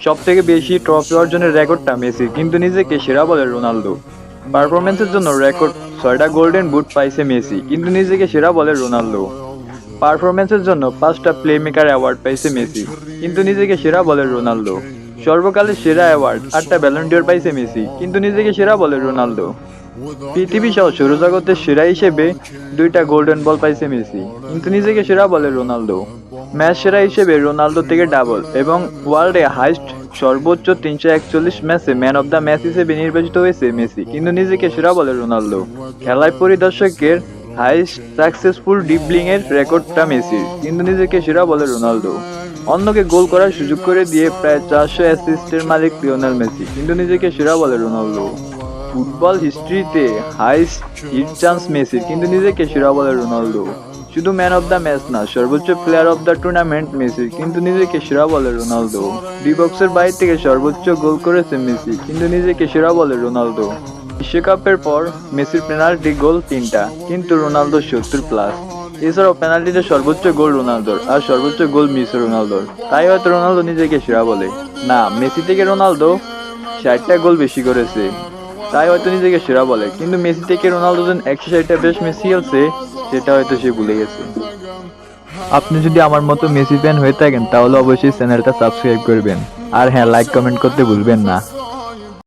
সবথেকে বেশি ট্রফি অর্জনের রেকর্ডটা মেসির, কিন্তু নিজেকে সেরা বলে রোনালদো। পারফরম্যান্সের জন্য রেকর্ড 6টা গোল্ডেন বুট পাইছে মেসি, কিন্তু নিজেকে সেরা বলে রোনালদো। পারফরম্যান্সের জন্য 5টা প্লে মেকার অ্যাওয়ার্ড পাইছে মেসি, কিন্তু নিজেকে সেরা বলে রোনালদো। সর্বকালের সেরা অ্যাওয়ার্ড 8টা ব্যালন ডিওর পাইছে মেসি, কিন্তু নিজেকে সেরা বলে রোনালদো। পৃথিবী সহ সৌরজগতের সেরা হিসেবে 2টা গোল্ডেন বল পাইছে মেসি, কিন্তু নিজেকে সেরা বলে রোনালদো। ম্যাচ সেরা হিসেবে রোনালদো থেকে ডাবল এবং ওয়ার্ল্ডে হাইস্ট সর্বোচ্চ 341 ম্যাচে ম্যান অব দ্য ম্যাচ হিসেবে নির্বাচিত হয়েছে মেসি, কিন্তু নিজেকে সেরা বলে রোনালদো। খেলায় পরিদর্শকের হাইস্ট সাকসেসফুল ড্রিবলিং এর রেকর্ডটা মেসির, কিন্তু নিজেকে সেরা বলে রোনালদো। অন্যকে গোল করার সুযোগ করে দিয়ে প্রায় 400 অ্যাসিস্টের মালিক লিওনেল মেসি, কিন্তু নিজেকে সেরা বলে রোনালদো। ফুটবল হিস্ট্রিতে হাইস্ট হিট চান্স মেসির, কিন্তু নিজেকে সেরা বলে রোনালদো। শুধু ম্যান অব দ্য ম্যাচ না, সর্বোচ্চ প্লেয়ার অব দ্য টুর্নামেন্ট মেসির, কিন্তু নিজেকে সেরা বলে রোনালদো। ডি বক্সের বাইরে থেকে সর্বোচ্চ গোল করেছে মেসি, কিন্তু নিজেকে সেরা বলে রোনালদো। বিশ্বকাপের পর মেসির পেনাল্টি গোল 3টা, কিন্তু রোনালদো 70+। এছাড়াও পেনাল্টিতে সর্বোচ্চ গোল রোনালদোর, আর সর্বোচ্চ গোল মিস রোনালদোর। তাই হয়তো রোনালদো নিজেকে সেরা বলে। না, মেসি থেকে রোনালদো 60টা গোল বেশি করেছে, তাই হয়তো নিজেকে সেরা বলে। কিন্তু মেসি থেকে রোনালদো যেন 160টা বেশ মেসি খেলছে, সেটা হয়তো সে ভুলে গেছে। আপনি যদি আমার মতো মেসি ফ্যান হয়ে থাকেন তাহলে অবশ্যই চ্যানেলটা সাবস্ক্রাইব করবেন, আর হ্যাঁ, লাইক কমেন্ট করতে ভুলবেন না।